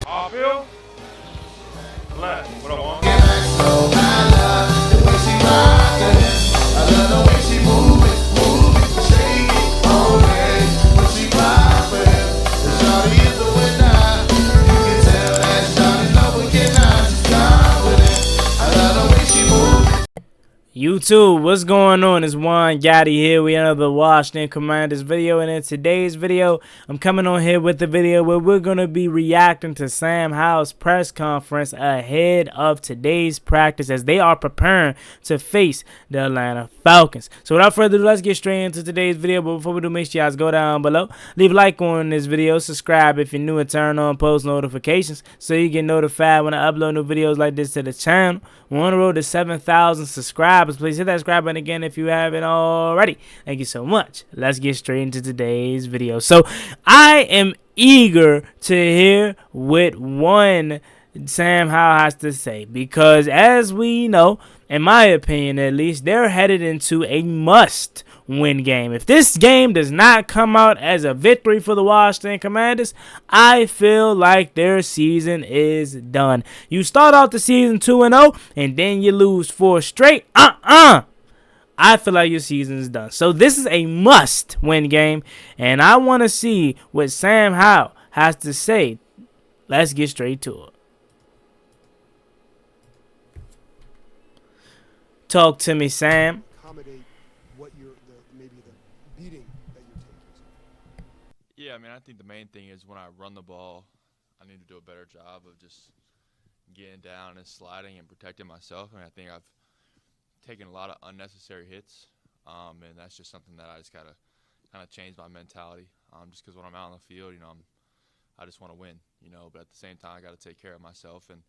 Off field. Left. What I want. YouTube, what's going on? It's Juan Gotti here. We have the Washington Commanders video, and in today's video, I'm coming on here with the video where we're going to be reacting to Sam Howell's press conference ahead of today's practice as they are preparing to face the Atlanta Falcons. So without further ado, let's get straight into today's video. But before we do, make sure you guys go down below, leave a like on this video, subscribe if you're new, and turn on post notifications so you get notified when I upload new videos like this to the channel. We're on the road to 7,000 subscribers. Please hit that subscribe button again if you haven't already. Thank you so much. Let's get straight into today's video. So I am eager to hear what Sam Howell has to say, because as we know, in my opinion at least, they're headed into a must-win game. If this game does not come out as a victory for the Washington Commanders, I feel like their season is done. You start out the season 2-0, and then you lose 4 straight. I feel like your season is done. So this is a must-win game, and I want to see what Sam Howell has to say. Let's get straight to it. Talk to me, Sam. Accommodate what maybe the beating that you're taking. Yeah, I mean, I think the main thing is when I run the ball, I need to do a better job of just getting down and sliding and protecting myself. I mean, I think I've taken a lot of unnecessary hits, and that's just something that I just gotta kind of change my mentality. Just because when I'm out on the field, I just want to win, But at the same time, I got to take care of myself and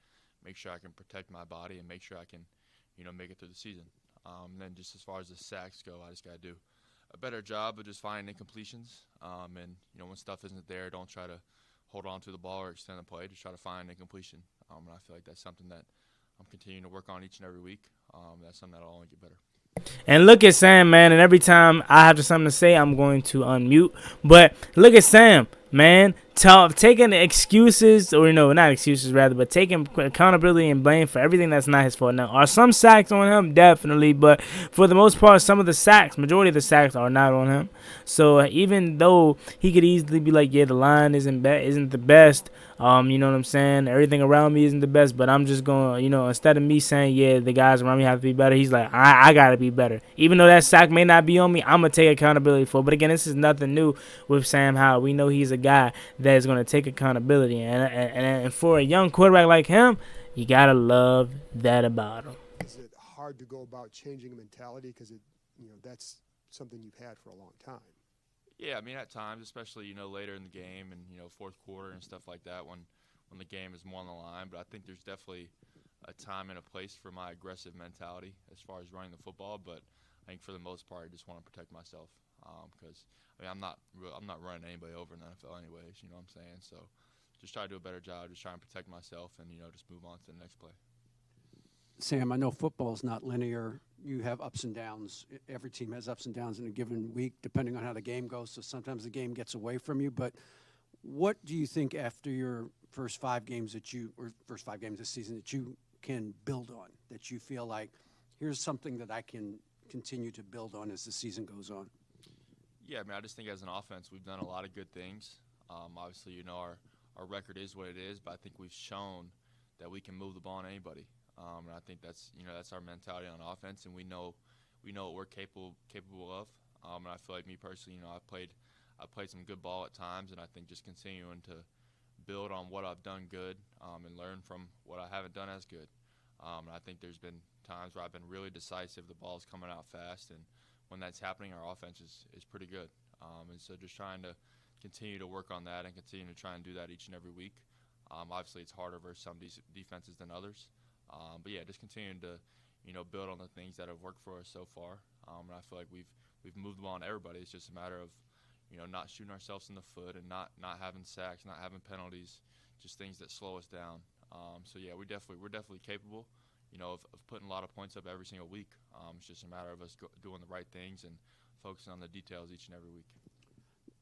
make sure I can protect my body and make sure I can, make it through the season. And then just as far as the sacks go, I just got to do a better job of just finding incompletions. And, when stuff isn't there, don't try to hold on to the ball or extend the play. Just try to find incompletion. And I feel like that's something that I'm continuing to work on each and every week. That's something that'll only get better. And look at Sam, man, and every time I have something to say, I'm going to unmute. But look at Sam, man, taking excuses, or not excuses rather, but taking accountability and blame for everything that's not his fault. Now, are some sacks on him? Definitely, but for the most part, some of the sacks, majority of the sacks are not on him. So even though he could easily be like, yeah, the line isn't the best, you know what I'm saying? Everything around me isn't the best, but I'm just going, instead of me saying, yeah, the guys around me have to be better, he's like, I got to be better. Even though that sack may not be on me, I'm going to take accountability for it. But again, this is nothing new with Sam Howell. We know he's a guy that is going to take accountability. And for a young quarterback like him, you got to love that about him. Is it hard to go about changing a mentality? Because, that's something you've had for a long time. Yeah, I mean, at times, especially, later in the game and, fourth quarter and stuff like that when the game is more on the line. But I think there's definitely a time and a place for my aggressive mentality as far as running the football. But I think for the most part, I just want to protect myself because, I'm not running anybody over in the NFL anyways, you know what I'm saying? So just try to do a better job, just try and protect myself and, just move on to the next play. Sam, I know football is not linear. You have ups and downs. Every team has ups and downs in a given week, depending on how the game goes. So sometimes the game gets away from you. But what do you think after your first 5 games first 5 games this season that you can build on, that you feel like here's something that I can continue to build on as the season goes on? Yeah, I mean, I just think as an offense, we've done a lot of good things. Obviously, our record is what it is, but I think we've shown that we can move the ball on anybody. And I think that's our mentality on offense, and we know what we're capable of. And I feel like me personally, I played some good ball at times, and I think just continuing to build on what I've done good and learn from what I haven't done as good. And I think there's been times where I've been really decisive. The ball's coming out fast, and when that's happening, our offense is pretty good. And so just trying to continue to work on that and continue to try and do that each and every week. Obviously, it's harder versus some defenses than others. But yeah, just continuing to, build on the things that have worked for us so far. And I feel like we've moved the ball on everybody. It's just a matter of, not shooting ourselves in the foot and not having sacks, not having penalties, just things that slow us down. So yeah, we're definitely capable, of putting a lot of points up every single week. It's just a matter of us doing the right things and focusing on the details each and every week.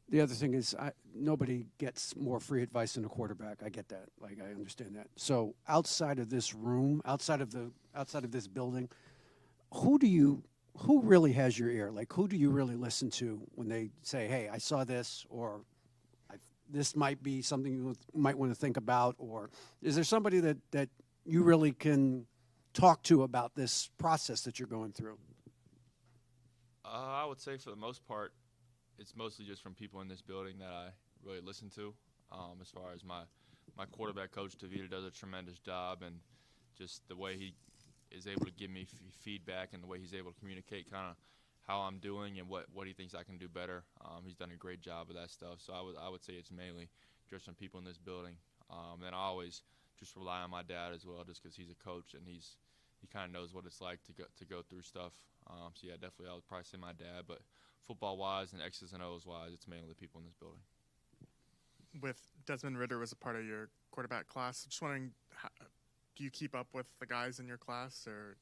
The other thing is, nobody gets more free advice than a quarterback. I get that. Like, I understand that. So outside of this room, outside of this building, who really has your ear? Like, who do you really listen to when they say, "Hey, I saw this," or "This might be something you might want to think about," or is there somebody that you really can talk to about this process that you're going through? I would say for the most part, it's mostly just from people in this building that I really listen to. As far as my quarterback coach, Tavita, does a tremendous job, and just the way he is able to give me feedback and the way he's able to communicate kind of how I'm doing and what he thinks I can do better. He's done a great job of that stuff. So I would say it's mainly just from people in this building. And I always just rely on my dad as well, just because he's a coach and he kind of knows what it's like to go through stuff. So yeah, definitely I would probably say my dad, but football-wise and X's and O's-wise, it's mainly the people in this building. With Desmond Ritter was a part of your quarterback class, just wondering, do you keep up with the guys in your class, or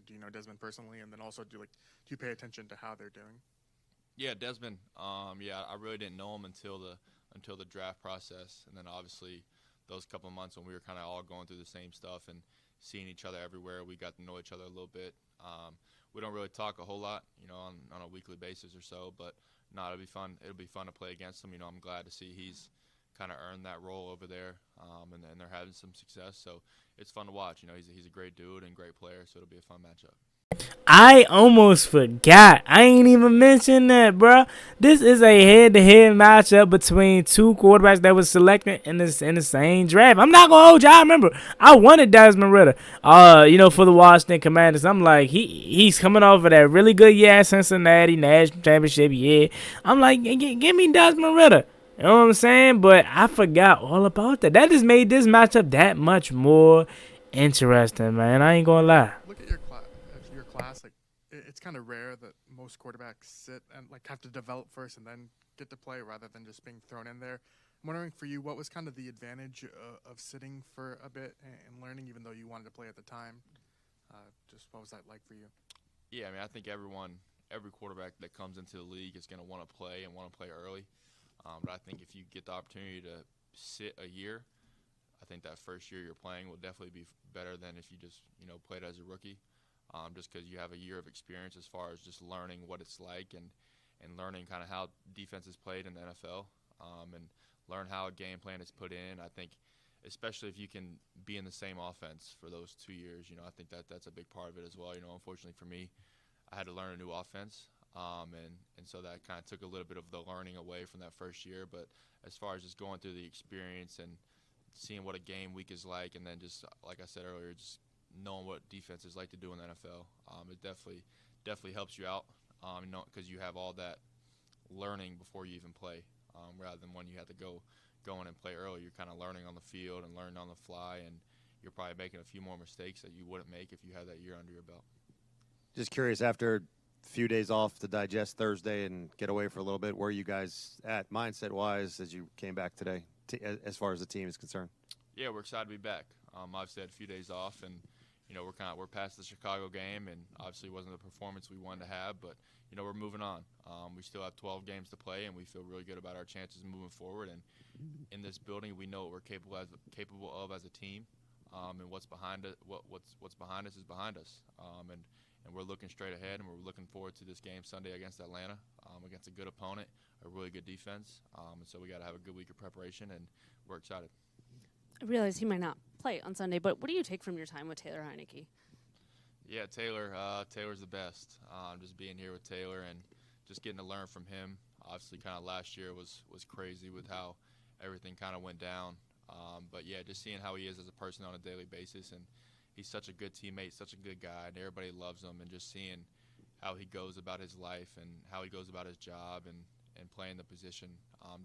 do you know Desmond personally? And then also, do you pay attention to how they're doing? Yeah, Desmond. Yeah, I really didn't know him until the draft process, and then obviously those couple of months when we were kind of all going through the same stuff and seeing each other everywhere, we got to know each other a little bit. We don't really talk a whole lot, on a weekly basis or so, but no, it'll be fun. It'll be fun to play against him. I'm glad to see he's kind of earned that role over there, and they're having some success. So it's fun to watch. He's a great dude and great player, so it'll be a fun matchup. I almost forgot. I ain't even mentioned that, bro. This is a head-to-head matchup between two quarterbacks that was selected in the same draft. I'm not gonna hold you. I remember I wanted Desmond Ritter. For the Washington Commanders. I'm like, he's coming off of that really good year at Cincinnati, national championship year. I'm like, give me Desmond Ritter. You know what I'm saying? But I forgot all about that. That just made this matchup that much more interesting, man. I ain't gonna lie. Look at your class. Like, it's kind of rare that most quarterbacks sit and have to develop first and then get to play rather than just being thrown in there. I'm wondering for you, what was kind of the advantage of sitting for a bit and learning, even though you wanted to play at the time? Just what was that like for you? Yeah, I think every quarterback that comes into the league is going to want to play and want to play early. But I think if you get the opportunity to sit a year, I think that first year you're playing will definitely be better than if you just played as a rookie. Just because you have a year of experience as far as just learning what it's like and learning kind of how defense is played in the NFL, and learn how a game plan is put in. I think especially if you can be in the same offense for those 2 years, I think that's a big part of it as well. Unfortunately for me, I had to learn a new offense. And so that kind of took a little bit of the learning away from that first year. But as far as just going through the experience and seeing what a game week is like, and then just, like I said earlier, just knowing what defense is like to do in the NFL, it definitely helps you out, because you have all that learning before you even play, rather than when you have to go in and play early. You're kind of learning on the field and learning on the fly, and you're probably making a few more mistakes that you wouldn't make if you had that year under your belt. Just curious, after few days off to digest Thursday and get away for a little bit, where are you guys at mindset-wise as you came back today, as far as the team is concerned? Yeah, we're excited to be back. Obviously had a few days off, and we're past the Chicago game, and obviously it wasn't the performance we wanted to have, but we're moving on. We still have 12 games to play, and we feel really good about our chances moving forward. And in this building, we know what we're capable of as a team, and what's behind it. What's behind us is behind us. And we're looking straight ahead, and we're looking forward to this game Sunday against Atlanta, against a good opponent, a really good defense. And so we got to have a good week of preparation, and we're excited. I realize he might not play on Sunday, but what do you take from your time with Taylor Heineke? Yeah, Taylor's the best. Just being here with Taylor and just getting to learn from him. Obviously, kind of last year was crazy with how everything kind of went down. But, yeah, just seeing how he is as a person on a daily basis, and he's such a good teammate, such a good guy, and everybody loves him. And just seeing how he goes about his life and how he goes about his job and playing the position,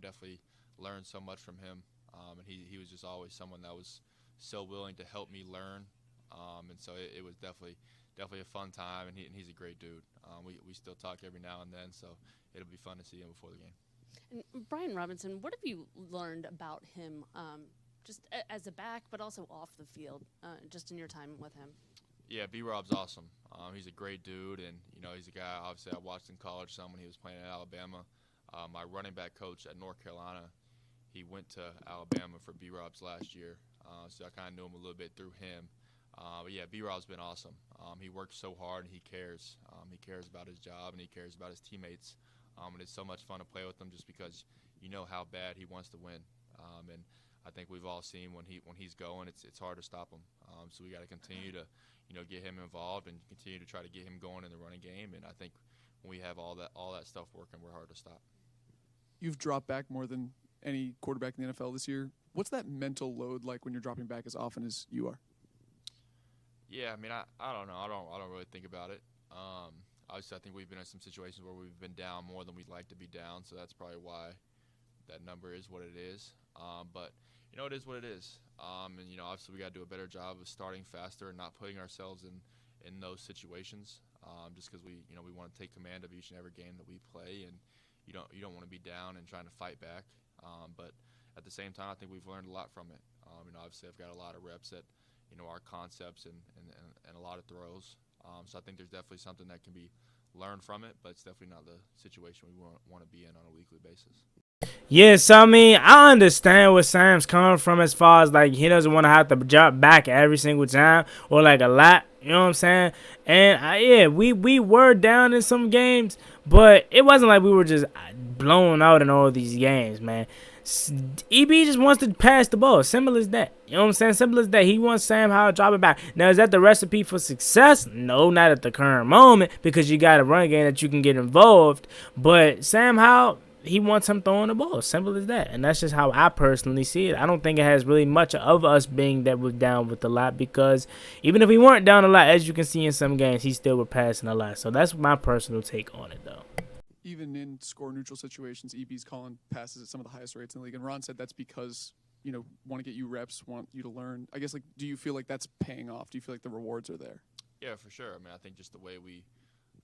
definitely learned so much from him. And he was just always someone that was so willing to help me learn. And so it was definitely a fun time, and he's a great dude. We still talk every now and then, so it'll be fun to see him before the game. And Brian Robinson, what have you learned about him, just as a back, but also off the field, just in your time with him? Yeah, B-Rob's awesome. He's a great dude, and he's a guy obviously I watched in college some when he was playing at Alabama. My running back coach at North Carolina, he went to Alabama for B-Rob's last year, so I kind of knew him a little bit through him. But yeah, B-Rob's been awesome. He works so hard, and he cares. He cares about his job, and he cares about his teammates. And it's so much fun to play with him just because you know how bad he wants to win. And I think we've all seen when he's going, it's hard to stop him. So we got to continue to, get him involved and continue to try to get him going in the running game. And I think when we have all that stuff working, we're hard to stop. You've dropped back more than any quarterback in the NFL this year. What's that mental load like when you're dropping back as often as you are? Yeah, I mean, I don't know. I don't really think about it. Obviously, I think we've been in some situations where we've been down more than we'd like to be down, so that's probably why that number is what it is. But it is what it is. And obviously, we got to do a better job of starting faster and not putting ourselves in those situations. Just because we want to take command of each and every game that we play, and you don't want to be down and trying to fight back. But at the same time, I think we've learned a lot from it. Obviously, I've got a lot of reps at our concepts and a lot of throws. So I think there's definitely something that can be learned from it, but it's definitely not the situation we want to be in on a weekly basis. Yeah, so I mean, I understand where Sam's coming from as far as like he doesn't want to have to jump back every single time or like a lot. You know what I'm saying? And we were down in some games, but it wasn't like we were just blown out in all these games, man. EB just wants to pass the ball. Simple as that. You know what I'm saying? Simple as that. He wants Sam Howell to drop it back. Now, is that the recipe for success? No, not at the current moment, because you got a run game that you can get involved. But Sam Howell, he wants him throwing the ball. Simple as that. And that's just how I personally see it. I don't think it has really much of us being that we're down with a lot, because even if we weren't down a lot, as you can see in some games, he still was passing a lot. So that's my personal take on it, though. Even in score-neutral situations, EB's calling passes at some of the highest rates in the league. And Ron said that's because, want to get you reps, want you to learn. I guess, do you feel like that's paying off? Do you feel like the rewards are there? Yeah, for sure. I mean, I think just the way we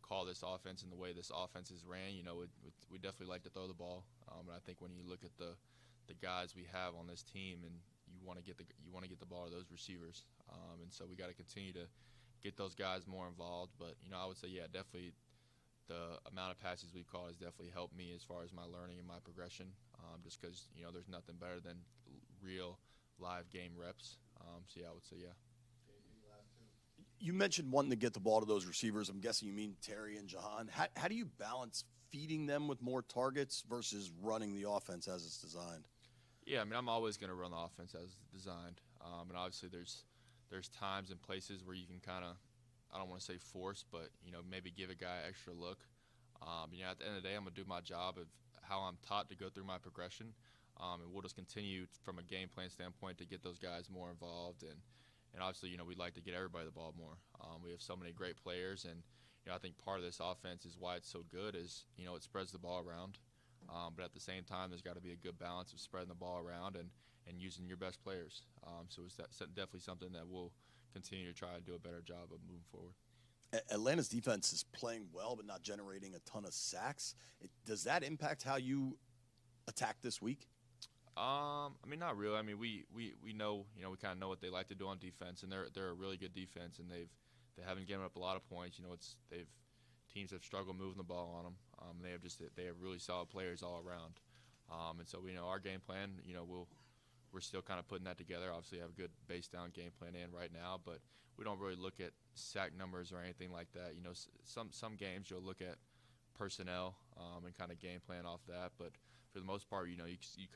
call this offense and the way this offense is ran, we definitely like to throw the ball. And I think when you look at the guys we have on this team, and you want to get the ball to those receivers. And so we got to continue to get those guys more involved. But, I would say, yeah, definitely – the amount of passes we've caught has definitely helped me as far as my learning and my progression, just because, there's nothing better than real live game reps. So, yeah, I would say, yeah. You mentioned wanting to get the ball to those receivers. I'm guessing you mean Terry and Jahan. How do you balance feeding them with more targets versus running the offense as it's designed? Yeah, I mean, I'm always going to run the offense as it's designed. And obviously there's times and places where you can kind of, I don't want to say force, but, maybe give a guy an extra look. At the end of the day, I'm going to do my job of how I'm taught to go through my progression. And we'll just continue from a game plan standpoint to get those guys more involved. And obviously, we'd like to get everybody the ball more. We have so many great players. And, I think part of this offense is why it's so good is, it spreads the ball around. But at the same time, there's got to be a good balance of spreading the ball around and using your best players. So it's definitely something that we'll continue to try to do a better job of moving forward. Atlanta's defense is playing well but not generating a ton of sacks. Does that impact how you attack this week? I mean, not really. I mean, we know, we kind of know what they like to do on defense, and they're a really good defense, and they haven't given up a lot of points. Teams have struggled moving the ball on them. They have really solid players all around. And so we know our game plan. We're still kind of putting that together. Obviously, have a good base down game plan in right now, but we don't really look at sack numbers or anything like that. Some games you'll look at personnel and kind of game plan off that, but for the most part, you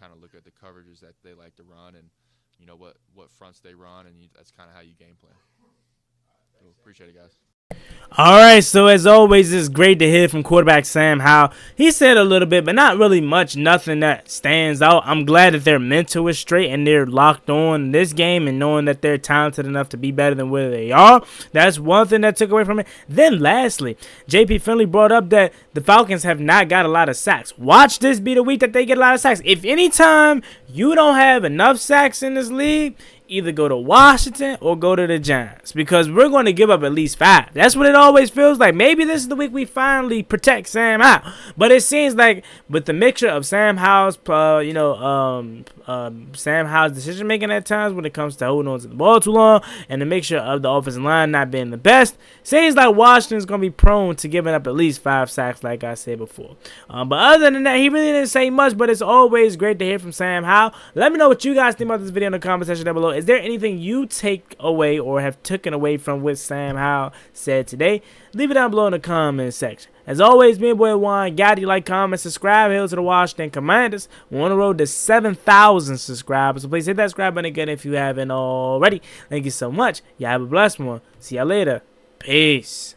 kind of look at the coverages that they like to run and what fronts they run, and that's kind of how you game plan. So appreciate it, guys. All right, so as always, it's great to hear from quarterback Sam Howell. He said a little bit, but not really much, nothing that stands out. I'm glad that their mental is straight and they're locked on this game and knowing that they're talented enough to be better than where they are. That's one thing that took away from it. Then lastly, JP Finley brought up that the Falcons have not got a lot of sacks. Watch this be the week that they get a lot of sacks. If anytime you don't have enough sacks in this league, either go to Washington or go to the Giants, because we're going to give up at least 5. That's what it always feels like. Maybe this is the week we finally protect Sam Howell. But it seems like with the mixture of Sam Howell's, Sam Howell's decision making at times when it comes to holding on to the ball too long, and the mixture of the offensive line not being the best, seems like Washington's going to be prone to giving up at least 5 sacks, like I said before. But other than that, he really didn't say much, but it's always great to hear from Sam Howell. Let me know what you guys think about this video in the comment section down below. Is there anything you take away or have taken away from what Sam Howell said today? Leave it down below in the comment section. As always, me and boy Juan Gotti, like, comment, subscribe. Hail to the Washington Commanders. We're on the road to 7,000 subscribers. So please hit that subscribe button again if you haven't already. Thank you so much. Y'all have a blessed one. See y'all later. Peace.